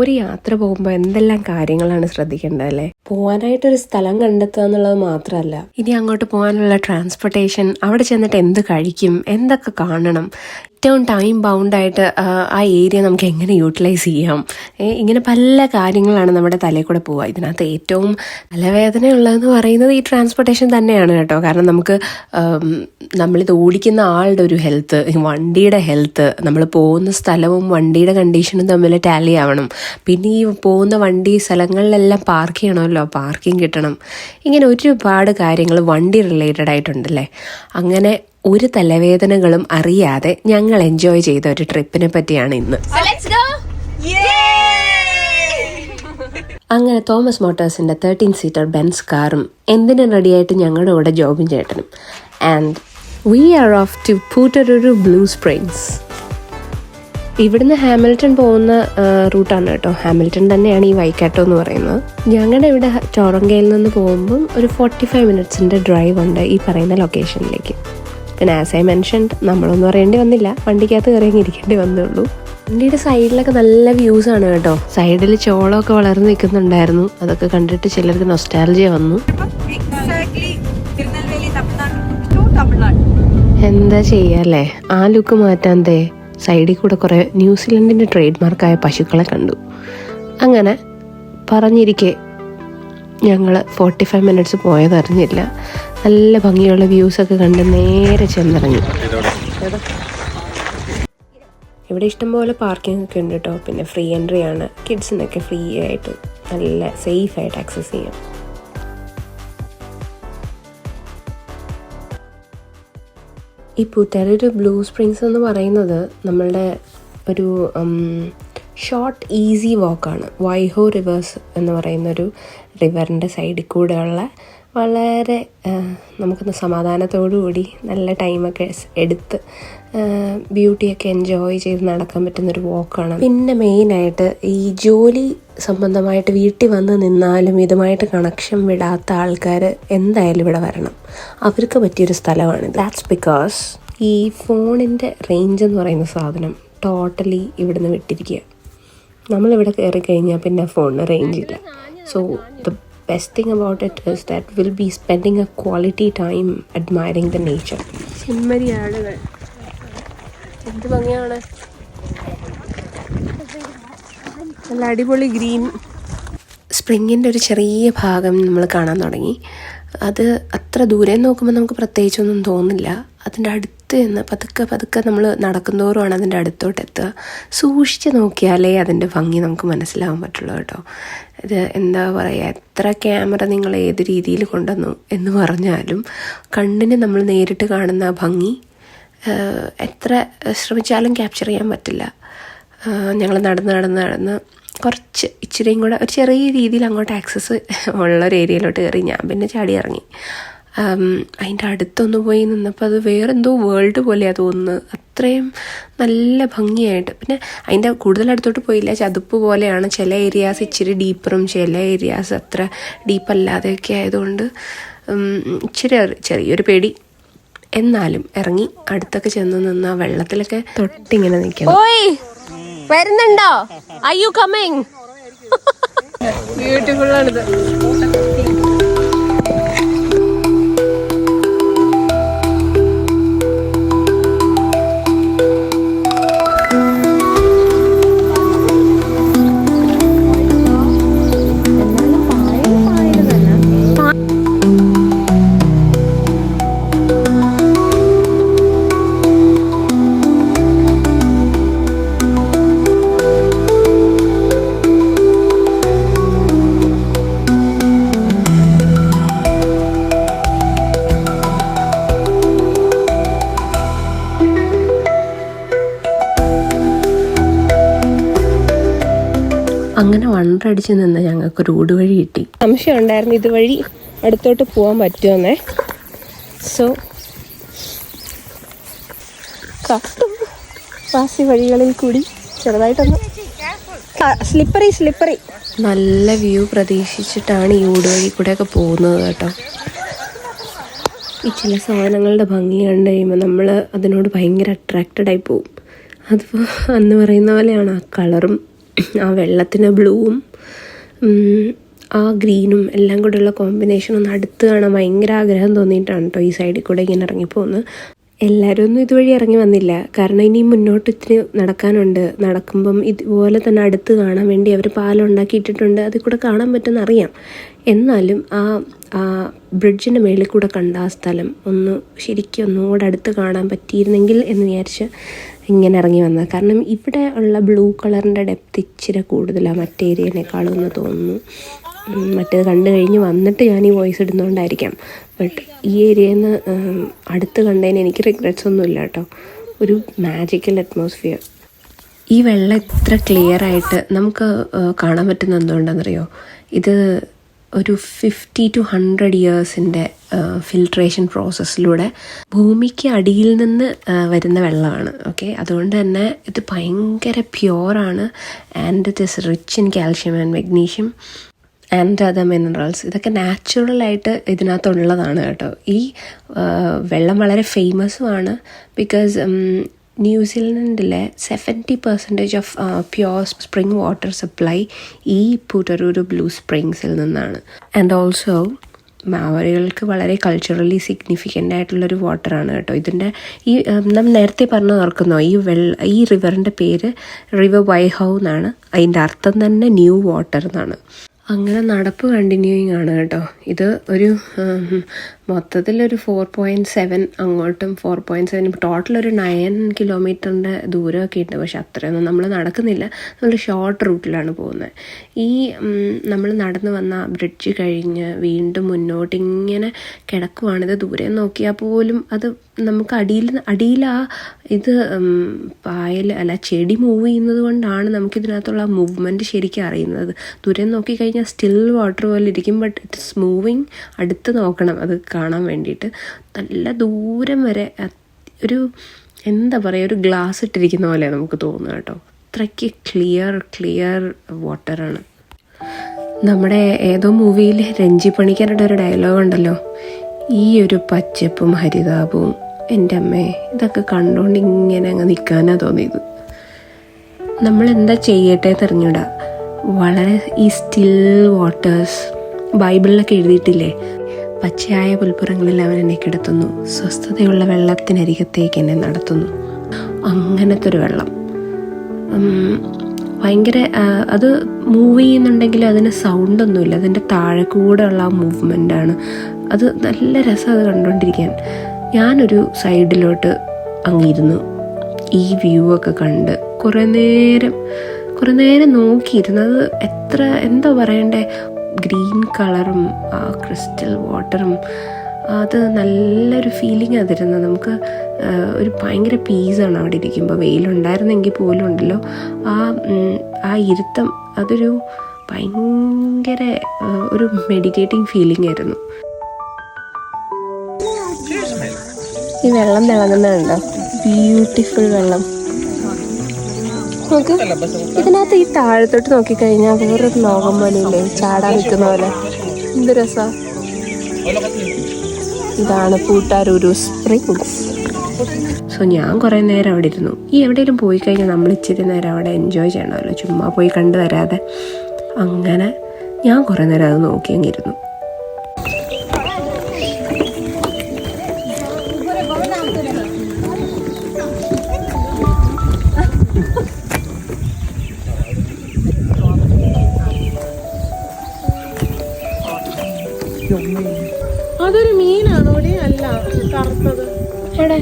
ഒരു യാത്ര പോകുമ്പോൾ എന്തെല്ലാം കാര്യങ്ങളാണ് ശ്രദ്ധിക്കേണ്ടത് അല്ലേ? പോകാനായിട്ടൊരു സ്ഥലം കണ്ടെത്തുക എന്നുള്ളത് മാത്രമല്ല, ഇനി അങ്ങോട്ട് പോകാനുള്ള ട്രാൻസ്പോർട്ടേഷൻ, അവിടെ ചെന്നിട്ട് എന്ത് കഴിക്കും, എന്തൊക്കെ കാണണം, ഏറ്റവും ടൈം ബൗണ്ടായിട്ട് ആ ഏരിയ നമുക്ക് എങ്ങനെ യൂട്ടിലൈസ് ചെയ്യാം, ഇങ്ങനെ പല കാര്യങ്ങളാണ് നമ്മുടെ തലയിൽ കൂടെ പോവുക. ഇതിനകത്ത് ഏറ്റവും തലവേദനയുള്ളതെന്ന് പറയുന്നത് ഈ ട്രാൻസ്പോർട്ടേഷൻ തന്നെയാണ് കേട്ടോ. കാരണം നമുക്ക് നമ്മളിത് ഓടിക്കുന്ന ആളുടെ ഒരു ഹെൽത്ത്, വണ്ടിയുടെ ഹെൽത്ത്, നമ്മൾ പോകുന്ന സ്ഥലവും വണ്ടിയുടെ കണ്ടീഷനും തമ്മിൽ ടാലി ആവണം. പിന്നെ ഈ പോകുന്ന വണ്ടി സ്ഥലങ്ങളിലെല്ലാം പാർക്ക് ചെയ്യണമല്ലോ, പാർക്കിംഗ് കിട്ടണം. ഇങ്ങനെ ഒരുപാട് കാര്യങ്ങൾ വണ്ടി റിലേറ്റഡ് ആയിട്ടുണ്ടല്ലേ. അങ്ങനെ ഒരു തലവേദനകളും അറിയാതെ ഞങ്ങൾ എൻജോയ് ചെയ്ത ഒരു ട്രിപ്പിനെ പറ്റിയാണ് ഇന്ന്. അങ്ങനെ തോമസ് മോട്ടോഴ്സിന്റെ 13 സീറ്റർ ബെൻസ് കാറും എന്തിനും റെഡിയായിട്ട് ഞങ്ങളുടെ കൂടെ ജോബും ചേട്ടനും. And we are off to Putaruru Blue Springs. ഇവിടുന്ന് ഹാമിൽട്ടൺ പോകുന്ന റൂട്ടാണ് കേട്ടോ. ഹാമിൽട്ടൺ തന്നെയാണ് ഈ വൈക്കാട്ടോ എന്ന് പറയുന്നത്. ഞങ്ങളുടെ ഇവിടെ ടൊറന്റോയിൽ നിന്ന് പോകുമ്പം ഒരു 45 മിനിറ്റ്സിൻ്റെ ഡ്രൈവ് ഉണ്ട് ഈ പറയുന്ന ലൊക്കേഷനിലേക്ക്. പിന്നെ ആസ് ഐ മെൻഷൻഡ്, നമ്മളൊന്നും അറിയേണ്ടി വന്നില്ല, വണ്ടിക്കകത്ത് കയറിയിരിക്കേണ്ടി വന്നുള്ളൂ. വണ്ടിയുടെ സൈഡിലൊക്കെ നല്ല വ്യൂസ് ആണ് കേട്ടോ. സൈഡിൽ ചോളമൊക്കെ വളർന്നു നിൽക്കുന്നുണ്ടായിരുന്നു. അതൊക്കെ കണ്ടിട്ട് ചിലർക്ക് നൊസ്റ്റാൾജിയ വന്നു. എന്താ ചെയ്യല്ലേ, ആ ലുക്ക് മാറ്റാന്തേ സൈഡിൽ കൂടെ കുറേ ന്യൂസിലൻഡിൻ്റെ ട്രേഡ് മാർക്കായ പശുക്കളെ കണ്ടു. അങ്ങനെ പറഞ്ഞിരിക്കെ ഞങ്ങൾ 45 മിനിറ്റ്സ് പോയതറിഞ്ഞില്ല. നല്ല ഭംഗിയുള്ള വ്യൂസൊക്കെ കണ്ട് നേരെ ചെന്നിറങ്ങി. ഇവിടെ ഇഷ്ടംപോലെ പാർക്കിംഗ് ഒക്കെ ഉണ്ട് കേട്ടോ. പിന്നെ ഫ്രീ എൻട്രി ആണ്. കിഡ്സിനൊക്കെ ഫ്രീ ആയിട്ട് നല്ല സേഫായിട്ട് ആക്സസ് ചെയ്യാം. ഈ പൂട്ടരൂരു ബ്ലൂ സ്പ്രിങ്സ് എന്ന് പറയുന്നത് നമ്മളുടെ ഒരു ഷോർട്ട് ഈസി വാക്കാണ്. വൈഹോ റിവേഴ്സ് എന്ന് പറയുന്നൊരു റിവറിൻ്റെ സൈഡിൽ കൂടെയുള്ള വളരെ നമുക്കൊന്ന് സമാധാനത്തോടുകൂടി നല്ല ടൈമൊക്കെ എടുത്ത് ബ്യൂട്ടിയൊക്കെ എൻജോയ് ചെയ്ത് നടക്കാൻ പറ്റുന്നൊരു വാക്കാണ്. പിന്നെ മെയിനായിട്ട് ഈ ജോലി സംബന്ധമായിട്ട് വീട്ടിൽ വന്ന് നിന്നാലും ഇതുമായിട്ട് കണക്ഷൻ വിടാത്ത ആൾക്കാർ എന്തായാലും ഇവിടെ വരണം. അവർക്ക് പറ്റിയൊരു സ്ഥലമാണ്. ദാറ്റ്സ് ബിക്കോസ് ഈ ഫോണിൻ്റെ റേഞ്ച് എന്ന് പറയുന്ന സാധനം ടോട്ടലി ഇവിടുന്ന് വിട്ടിരിക്കുക. നമ്മളിവിടെ കയറി കഴിഞ്ഞാൽ പിന്നെ ഫോണിന് റേഞ്ച് ഇല്ല. So the best thing about it is that we'll be spending a quality time admiring the nature. ചെമ്മരിയാടുകൾ എന്ത് ഭംഗിയാണ്, നല്ല അടിപൊളി ഗ്രീൻ. സ്പ്രിങ്ങിൻ്റെ ഒരു ചെറിയ ഭാഗം നമ്മൾ കാണാൻ തുടങ്ങി. അത് അത്ര ദൂരെ നോക്കുമ്പോൾ നമുക്ക് പ്രത്യേകിച്ചൊന്നും തോന്നില്ല. അതിൻ്റെ അടുത്ത് നിന്ന് പതുക്കെ നമ്മൾ നടക്കുന്തോറുമാണ് അതിൻ്റെ അടുത്തോട്ട് എത്തുക. സൂക്ഷിച്ച് നോക്കിയാലേ അതിൻ്റെ ഭംഗി നമുക്ക് മനസ്സിലാവാൻ പറ്റുള്ളൂ കേട്ടോ. ഇത് എന്താ പറയുക, എത്ര ക്യാമറ നിങ്ങൾ ഏത് രീതിയിൽ കൊണ്ടുവന്നു എന്ന് പറഞ്ഞാലും കണ്ണിന് നമ്മൾ നേരിട്ട് കാണുന്ന ആ ഭംഗി എത്ര ശ്രമിച്ചാലും ക്യാപ്ചർ ചെയ്യാൻ പറ്റില്ല. ഞങ്ങൾ നടന്ന് കുറച്ച് ഇച്ചിരിയും കൂടെ ഒരു ചെറിയ രീതിയിൽ അങ്ങോട്ട് ആക്സസ് ഉള്ളൊരു ഏരിയയിലോട്ട് കയറി. ഞാൻ പിന്നെ ചാടി ഇറങ്ങി. അതിൻ്റെ അടുത്തൊന്ന് പോയി നിന്നപ്പോൾ അത് വേറെന്തോ വേൾഡ് പോലെയാണ് തോന്നുന്നത്. അത്രയും നല്ല ഭംഗിയായിട്ട്. പിന്നെ അതിൻ്റെ കൂടുതൽ അടുത്തോട്ട് പോയില്ല. ചതുപ്പ് പോലെയാണ്. ചില ഏരിയാസ് ഇച്ചിരി ഡീപ്പറും ചില ഏരിയാസ് അത്ര ഡീപ്പല്ലാതെയൊക്കെ ആയതുകൊണ്ട് ഇച്ചിരി ചെറിയൊരു പേടി. എന്നാലും ഇറങ്ങി അടുത്തൊക്കെ ചെന്ന് നിന്ന് ആ വെള്ളത്തിലൊക്കെ തൊട്ടിങ്ങനെ നിൽക്കണം. വരുന്നുണ്ടോ? Are you coming? ബ്യൂട്ടിഫുൾ ആണിത്. അങ്ങനെ വണ്ടടിച്ച് നിന്ന് ഞങ്ങൾക്കൊരു ഊടുവഴി കിട്ടി. സംശയം ഉണ്ടായിരുന്നു ഇതുവഴി അടുത്തോട്ട് പോകാൻ പറ്റുമെന്നേ. സോ വാസി വഴികളിൽ കൂടി ചെറുതായിട്ടൊന്ന് സ്ലിപ്പറി നല്ല വ്യൂ പ്രതീക്ഷിച്ചിട്ടാണ് ഈ ഊടുവഴി കൂടെയൊക്കെ പോകുന്നത് കേട്ടോ. ഈ ചില സാധനങ്ങളുടെ ഭംഗി കണ്ടു കഴിയുമ്പോൾ നമ്മൾ അതിനോട് ഭയങ്കര അട്രാക്റ്റഡ് ആയി പോവും. അതിപ്പോൾ അന്ന് പറയുന്ന പോലെയാണ് ആ കളറും ആ വെള്ളത്തിന് ബ്ലൂവും ആ ഗ്രീനും എല്ലാം കൂടെയുള്ള കോമ്പിനേഷൻ ഒന്ന് അടുത്ത് കാണാൻ ഭയങ്കര ആഗ്രഹം തോന്നിയിട്ടാണ് കേട്ടോ ഈ സൈഡിൽ കൂടെ ഇങ്ങനെ ഇറങ്ങിപ്പോകുന്നത്. എല്ലാവരും ഒന്നും ഇതുവഴി ഇറങ്ങി വന്നില്ല, കാരണം ഇനി മുന്നോട്ട് ഇത്തിരി നടക്കാനുണ്ട്. നടക്കുമ്പം ഇതുപോലെ തന്നെ അടുത്ത് കാണാൻ വേണ്ടി അവർ പാലം ഉണ്ടാക്കിയിട്ടിട്ടുണ്ട്, അതിൽ കൂടെ കാണാൻ പറ്റുമെന്ന് അറിയാം. എന്നാലും ആ ബ്രിഡ്ജിൻ്റെ മേളിൽ കൂടെ കണ്ട ആ സ്ഥലം ശരിക്കും ഒന്നുകൂടെ അടുത്ത് കാണാൻ പറ്റിയിരുന്നെങ്കിൽ എന്ന് വിചാരിച്ച് ഇങ്ങനെ ഇറങ്ങി വന്നത്. കാരണം ഇവിടെ ഉള്ള ബ്ലൂ കളറിൻ്റെ ഡെപ്ത് ഇച്ചിരി കൂടുതലാണ് മറ്റേ ഏരിയനേക്കാളും എന്ന് തോന്നുന്നു. മറ്റേത് കണ്ടു കഴിഞ്ഞ് വന്നിട്ട് ഞാൻ ഈ വോയിസ് ഇടുന്നതുകൊണ്ടായിരിക്കാം. ബട്ട് ഈ ഏരിയയിൽ നിന്ന് അടുത്ത് കണ്ടതിന് എനിക്ക് റിഗ്രറ്റ്സ് ഒന്നുമില്ല കേട്ടോ. ഒരു മാജിക്കൽ അറ്റ്മോസ്ഫിയർ. ഈ വെള്ളം ഇത്ര ക്ലിയർ ആയിട്ട് നമുക്ക് കാണാൻ പറ്റുന്ന എന്തുകൊണ്ടാണെന്നറിയോ? ഇത് ഒരു 50 to 100 ഇയേഴ്സിൻ്റെ ഫിൽട്രേഷൻ പ്രോസസ്സിലൂടെ ഭൂമിക്ക് അടിയിൽ നിന്ന് വരുന്ന വെള്ളമാണ്. ഓക്കെ, അതുകൊണ്ട് തന്നെ ഇത് ഭയങ്കര പ്യുവറാണ്. And it is rich in calcium and magnesium and other minerals. ഇതൊക്കെ നാച്ചുറലായിട്ട് ഇതിനകത്തുള്ളതാണ് കേട്ടോ. ഈ വെള്ളം വളരെ ഫേമസുമാണ്. ബിക്കോസ് ന്യൂസിലൻഡിലെ 70% of pure spring water supply ഈ പുറ്ററൂരു ബ്ലൂ സ്പ്രിങ്സിൽ നിന്നാണ്. ആൻഡ് ഓൾസോ മാവോറികൾക്ക് വളരെ കൾച്ചറലി സിഗ്നിഫിക്കൻ്റ് ആയിട്ടുള്ളൊരു വാട്ടറാണ് കേട്ടോ. ഇതിൻ്റെ ഈ നമ്മൾ നേരത്തെ പറഞ്ഞു ഓർക്കുന്നോ, ഈ റിവറിൻ്റെ പേര് റിവർ വൈഹൗ എന്നാണ്. അതിൻ്റെ അർത്ഥം തന്നെ ന്യൂ വാട്ടർ എന്നാണ്. അങ്ങനെ നടപ്പ് കണ്ടിന്യൂയിങ് ആണ് കേട്ടോ. ഇത് ഒരു മൊത്തത്തിലൊരു 4.7 അങ്ങോട്ടും 4.7 ടോട്ടൽ ഒരു 9 കിലോമീറ്ററിൻ്റെ ദൂരമൊക്കെ ഉണ്ട്. പക്ഷെ അത്രയൊന്നും നമ്മൾ നടക്കുന്നില്ല, നമ്മൾ ഷോർട്ട് റൂട്ടിലാണ് പോകുന്നത്. ഈ നമ്മൾ നടന്നു വന്ന ബ്രിഡ്ജ് കഴിഞ്ഞ് വീണ്ടും മുന്നോട്ട് ഇങ്ങനെ കിടക്കുവാണിത്. ദൂരെ നോക്കിയാൽ പോലും അത് നമുക്ക് അടിയിൽ ആ ഇത് പായൽ അല്ല ചെടി മൂവ് ചെയ്യുന്നത് കൊണ്ടാണ് നമുക്കിതിനകത്തുള്ള മൂവ്മെൻറ്റ് ശരിക്കും അറിയുന്നത്. ദൂരെ നോക്കിക്കഴിഞ്ഞാൽ സ്റ്റിൽ വാട്ടർ പോലെ ഇരിക്കും, ബട്ട് ഇറ്റ്സ് മൂവിങ്. അടുത്ത് നോക്കണം അത് കാണാൻ വേണ്ടിയിട്ട്. നല്ല ദൂരം വരെ ഒരു എന്താ പറയുക, ഒരു ഗ്ലാസ് ഇട്ടിരിക്കുന്ന പോലെ നമുക്ക് തോന്നുക കേട്ടോ. അത്രയ്ക്ക് ക്ലിയർ വാട്ടറാണ്. നമ്മുടെ ഏതോ മൂവിയിൽ രഞ്ജി പണിക്കരുടെ ഒരു ഡയലോഗ് ഉണ്ടല്ലോ, ഈ ഒരു പച്ചപ്പും ഹരിതാപവും, എൻ്റെ അമ്മേ ഇതൊക്കെ കണ്ടുകൊണ്ട് ഇങ്ങനെ അങ്ങ് നിൽക്കാനാണ് തോന്നിയത്. നമ്മളെന്താ ചെയ്യട്ടെ തെറിഞ്ഞൂടാ. വളരെ ഈ സ്റ്റിൽ വാട്ടേഴ്സ് ബൈബിളിലൊക്കെ എഴുതിയിട്ടില്ലേ, പച്ചയായ പുൽപ്പുറങ്ങളിൽ അവൻ എന്നെ കിടത്തുന്നു, സ്വസ്ഥതയുള്ള വെള്ളത്തിനരികത്തേക്ക് എന്നെ നടത്തുന്നു. അങ്ങനത്തെ ഒരു വെള്ളം ഭയങ്കര അത് മൂവ് ചെയ്യുന്നുണ്ടെങ്കിൽ അതിന് സൗണ്ടൊന്നുമില്ല, അതിൻ്റെ താഴെ കൂടെ ഉള്ള ആ മൂവ്മെൻ്റാണ്. അത് നല്ല രസം അത് കണ്ടുകൊണ്ടിരിക്കാൻ. ഞാനൊരു സൈഡിലോട്ട് അങ്ങിരുന്നു, ഈ വ്യൂ ഒക്കെ കണ്ട് കുറേ നേരം നോക്കിയിരുന്നത്. എന്താ പറയണ്ടേ, ഗ്രീൻ കളറും ആ ക്രിസ്റ്റൽ വാട്ടറും, അത് നല്ലൊരു ഫീലിംഗ് അതിരുന്നത്. നമുക്ക് ഒരു ഭയങ്കര പീസാണ് അവിടെ ഇരിക്കുമ്പോൾ. വെയിലുണ്ടായിരുന്നെങ്കിൽ പോലും ഉണ്ടല്ലോ ആ ഇരുത്തം, അതൊരു ഭയങ്കര ഒരു മെഡിറ്റേറ്റിംഗ് ഫീലിംഗ് ആയിരുന്നു. ഈ വെള്ളം തിളങ്ങുന്നുണ്ടോ, ബ്യൂട്ടിഫുൾ വെള്ളം. നോക്ക്, ഇതിനകത്ത് ഈ താഴത്തോട്ട് നോക്കിക്കഴിഞ്ഞാൽ വേറൊരു ലോകം പോലെയില്ലേ, ചാടാൻ നിൽക്കുന്ന പോലെ. എന്ത് രസാ. ഇതാണ് പൂട്ടാരൂരു സ്പ്രിങ്സ്. സോ ഞാൻ കുറേ നേരം അവിടെ ഇരുന്നു. ഈ എവിടെയെങ്കിലും പോയി കഴിഞ്ഞാൽ നമ്മൾ ഇച്ചിരി നേരം അവിടെ എൻജോയ് ചെയ്യണമല്ലോ, ചുമ്മാ പോയി കണ്ടു വരാതെ. അങ്ങനെ ഞാൻ കുറേ നേരം അത് നോക്കി അങ്ങിരുന്നു. അതൊരു മീനാണോ? അല്ല, കറുത്തത്. എവിടെ?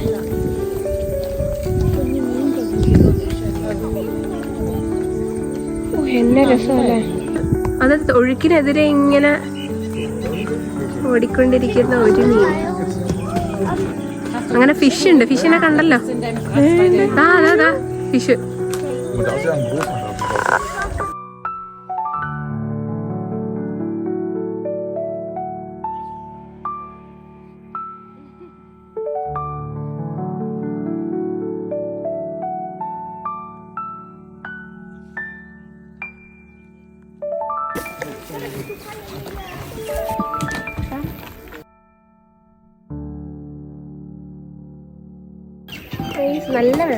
എന്നെ രസമല്ലേ. അത് ഒഴുക്കിനെതിരെ ഇങ്ങനെ ഓടിക്കൊണ്ടിരിക്കുന്ന ഒരു മീൻ. അങ്ങനെ ഫിഷ് ഉണ്ട്, ഫിഷിനെ കണ്ടല്ലോ. അതാ ഫിഷ്.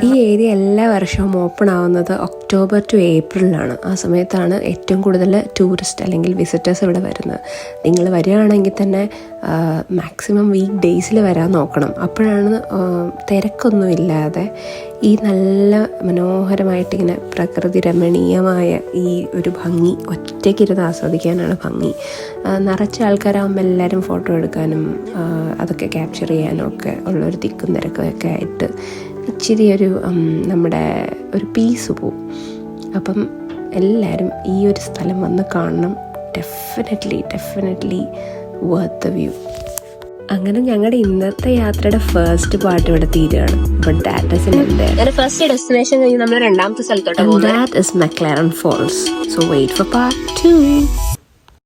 ഈ ഏരിയ എല്ലാ വർഷവും ഓപ്പൺ ആവുന്നത് ഒക്ടോബർ ടു ഏപ്രിലാണ്. ആ സമയത്താണ് ഏറ്റവും കൂടുതൽ ടൂറിസ്റ്റ് അല്ലെങ്കിൽ വിസിറ്റേഴ്സ് ഇവിടെ വരുന്നത്. നിങ്ങൾ വരികയാണെങ്കിൽ തന്നെ മാക്സിമം വീക്ക് ഡേയ്സിൽ വരാൻ നോക്കണം. അപ്പോഴാണ് തിരക്കൊന്നും ഇല്ലാതെ ഈ നല്ല മനോഹരമായിട്ടിങ്ങനെ പ്രകൃതി രമണീയമായ ഈ ഒരു ഭംഗി ഒറ്റയ്ക്കിരുന്ന് ആസ്വദിക്കാനാണ് ഭംഗി. നിറച്ച ആൾക്കാരാകുമ്പോൾ എല്ലാവരും ഫോട്ടോ എടുക്കാനും അതൊക്കെ ക്യാപ്ചർ ചെയ്യാനും ഒക്കെ ഉള്ളൊരു തിക്കും തിരക്കൊക്കെ ആയിട്ട് ഇച്ചിരി ഒരു നമ്മുടെ ഒരു പീസ് പോവും. അപ്പം എല്ലാവരും ഈ ഒരു സ്ഥലം വന്ന് കാണണം. Definitely worth the view. അങ്ങനെ ഞങ്ങളുടെ ഇന്നത്തെ യാത്രയുടെ ഫസ്റ്റ് പാർട്ട് ഇവിടെ തീരുകയാണ്. But that is in first destination കഴിഞ്ഞ് നമ്മൾ രണ്ടാമത്തെ സ്ഥലത്തോട്ട് പോകുന്നത്. That is McLaren Falls. So wait for part 2.